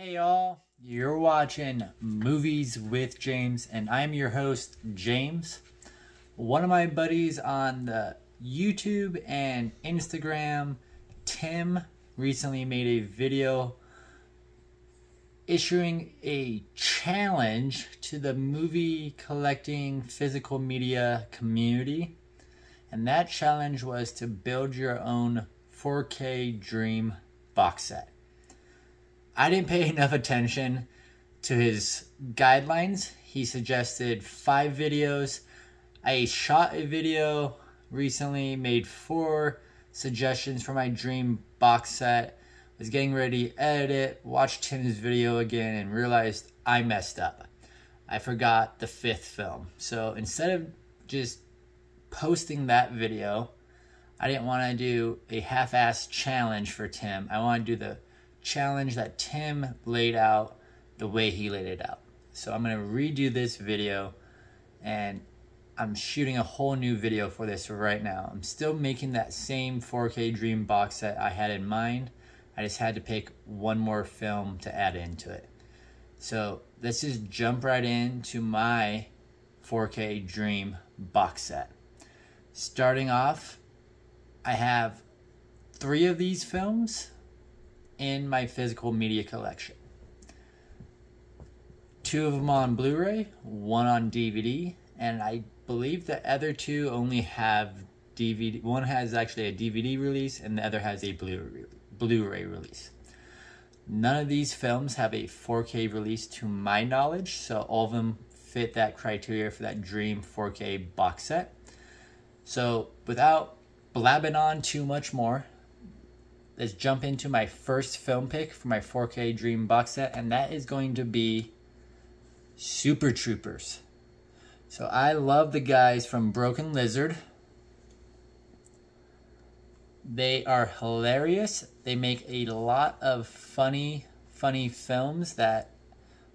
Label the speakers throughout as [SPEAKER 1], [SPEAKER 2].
[SPEAKER 1] Hey y'all, you're watching Movies with James, and I'm your host, James. One of my buddies on the YouTube and Instagram, Tim, recently made a video issuing a challenge to the movie collecting physical media community. And that challenge was to build your own 4K Dream box set. I didn't pay enough attention to his guidelines. He suggested 5 videos. I shot a video recently, made 4 suggestions for my dream box set. Was getting ready to edit it, watched Tim's video again, and realized I messed up. I forgot the 5th film. So instead of just posting that video, I didn't want to do a half-assed challenge for Tim. I want to do the challenge that Tim laid out the way he laid it out. So I'm going to redo this video, and I'm shooting a whole new video for this right now. I'm still making that same 4K Dream box set I had in mind. I just had to pick one more film to add into it. So let's just jump right into my 4K Dream box set. Starting off, I have 3 of these films in my physical media collection. 2 of them on Blu-ray, 1 on DVD, and I believe the other 2 only have DVD. One has actually a DVD release and the other has a Blu-ray release. None of these films have a 4K release to my knowledge, so all of them fit that criteria for that Dream 4K box set. So without blabbing on too much more, let's jump into my first film pick for my 4K Dream box set, and that is going to be Super Troopers. So I love the guys from Broken Lizard. They are hilarious. They make a lot of funny films that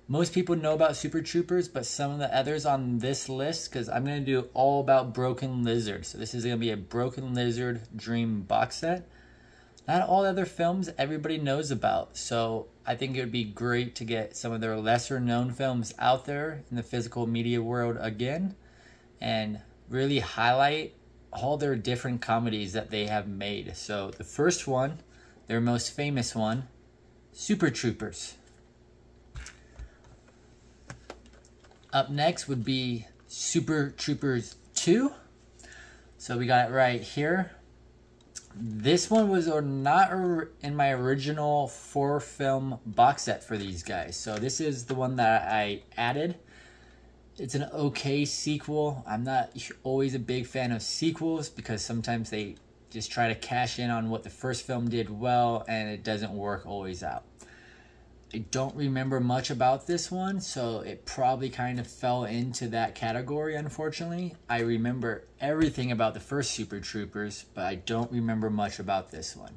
[SPEAKER 1] most people know about Super Troopers, but some of the others on this list, because I'm going to do all about Broken Lizard. So this is going to be a Broken Lizard Dream box set. Not all other films everybody knows about, so I think it would be great to get some of their lesser known films out there in the physical media world again, and really highlight all their different comedies that they have made. So the first one, their most famous one, Super Troopers. Up next would be Super Troopers 2. So we got it right here. This one was not in my original 4-film box set for these guys. So this is the one that I added. It's an okay sequel. I'm not always a big fan of sequels because sometimes they just try to cash in on what the first film did well and it doesn't work always out. I don't remember much about this one, so it probably kind of fell into that category, unfortunately. I remember everything about the first Super Troopers, but I don't remember much about this one.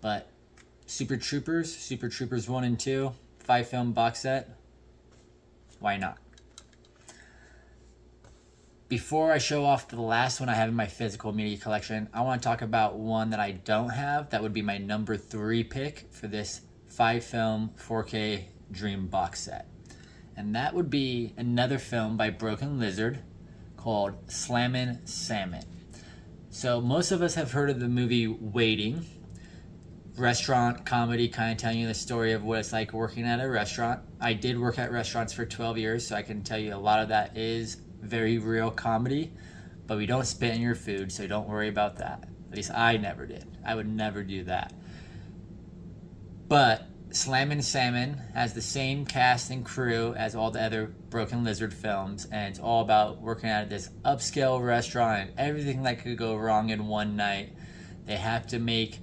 [SPEAKER 1] But Super Troopers 1 and 2, 5-film box set, why not? Before I show off the last one I have in my physical media collection, I want to talk about one that I don't have. That would be my number 3 pick for this 5-film 4K Dream box set. And that would be another film by Broken Lizard called Slammin' Salmon. So most of us have heard of the movie Waiting. Restaurant comedy, kind of telling you the story of what it's like working at a restaurant. I did work at restaurants for 12 years, so I can tell you a lot of that is very real comedy. But we don't spit in your food, so don't worry about that. At least I never did. I would never do that. But Slammin' Salmon has the same cast and crew as all the other Broken Lizard films, and it's all about working at this upscale restaurant and everything that could go wrong in one night. They have to make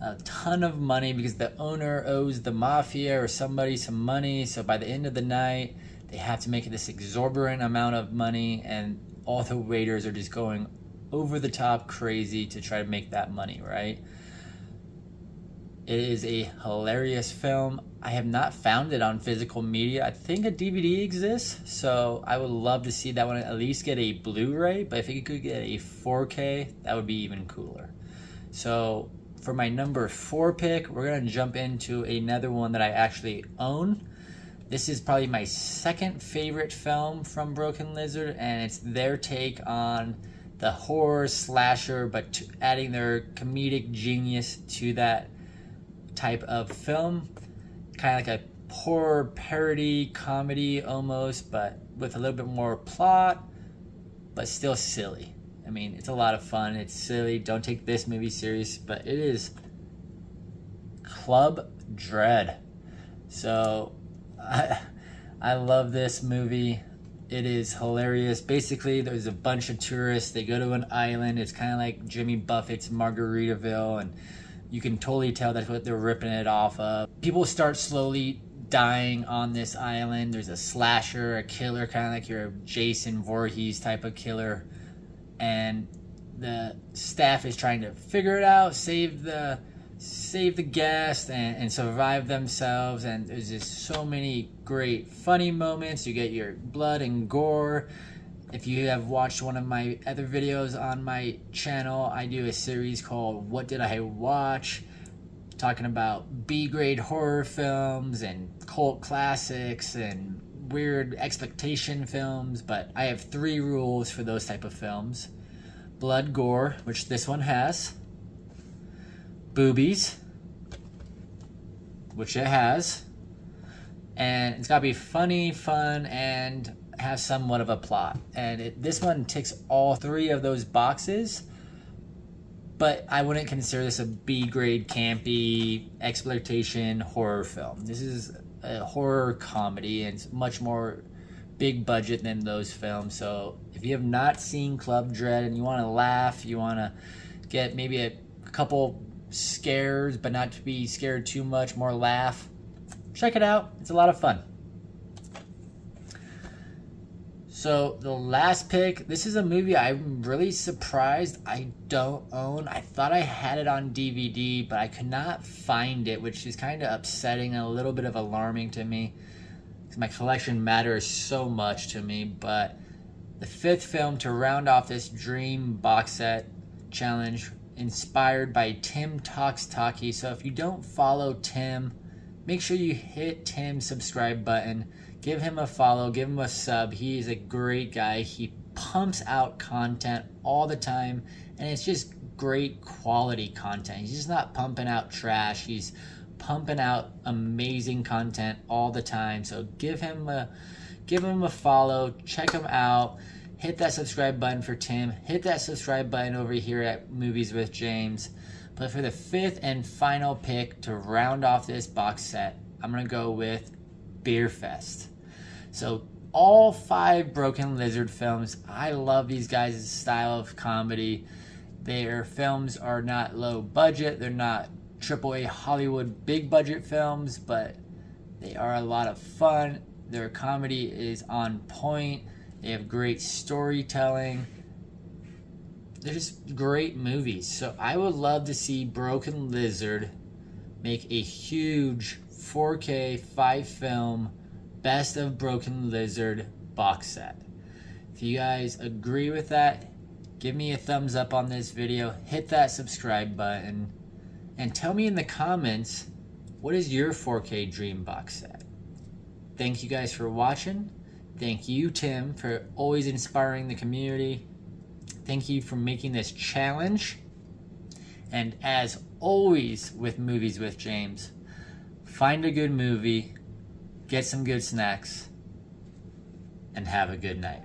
[SPEAKER 1] a ton of money because the owner owes the mafia or somebody some money, so by the end of the night they have to make this exorbitant amount of money, and all the waiters are just going over the top crazy to try to make that money, right? It is a hilarious film. I have not found it on physical media. I think a DVD exists, so I would love to see that one at least get a Blu-ray, but if it could get a 4K, that would be even cooler. So for my number 4 pick, we're going to jump into another one that I actually own. This is probably my second favorite film from Broken Lizard, and it's their take on the horror slasher, but adding their comedic genius to that type of film. Kind of like a horror parody comedy almost, but with a little bit more plot, but still silly. I mean, it's a lot of fun. It's silly. Don't take this movie serious, but it is Club Dread. So I love this movie. It is hilarious. Basically, there's a bunch of tourists. They go to an island. It's kind of like Jimmy Buffett's Margaritaville, and you can totally tell that's what they're ripping it off of. People start slowly dying on this island. There's a slasher, a killer, kind of like your Jason Voorhees type of killer. And the staff is trying to figure it out, save the guest and survive themselves. And there's just so many great funny moments. You get your blood and gore. If you have watched one of my other videos on my channel, I do a series called What Did I Watch? Talking about B-grade horror films and cult classics and weird expectation films, but I have 3 rules for those type of films. Blood, gore, which this one has. Boobies, which it has. And it's got to be funny, fun, and have somewhat of a plot. And this one ticks all 3 of those boxes, but I wouldn't consider this a B-grade campy exploitation horror film. This is a horror comedy, and it's much more big budget than those films. So if you have not seen Club Dread and you want to laugh, you want to get maybe a couple scares but not to be scared too much, more laugh, check it out. It's a lot of fun. So the last pick, this is a movie I'm really surprised I don't own. I thought I had it on DVD, but I could not find it, which is kind of upsetting and a little bit of alarming to me. My collection matters so much to me. But the 5th film to round off this dream box set challenge, inspired by TimTalksTalkies. So if you don't follow Tim, make sure you hit Tim's subscribe button. Give him a follow, give him a sub. He's a great guy. He pumps out content all the time, and it's just great quality content. He's just not pumping out trash. He's pumping out amazing content all the time. So give him a follow, check him out. Hit that subscribe button for Tim. Hit that subscribe button over here at Movies with James. But for the 5th and final pick to round off this box set, I'm going to go with Beer Fest. So all 5 Broken Lizard films, I love these guys' style of comedy. Their films are not low budget. They're not AAA Hollywood big budget films, but they are a lot of fun. Their comedy is on point. They have great storytelling. They're just great movies. So I would love to see Broken Lizard make a huge 4K 5-film Best of Broken Lizard box set. If you guys agree with that, give me a thumbs up on this video, hit that subscribe button, and tell me in the comments, what is your 4K dream box set? Thank you guys for watching. Thank you, Tim, for always inspiring the community. Thank you for making this challenge. And as always with Movies with James, find a good movie, get some good snacks, and have a good night.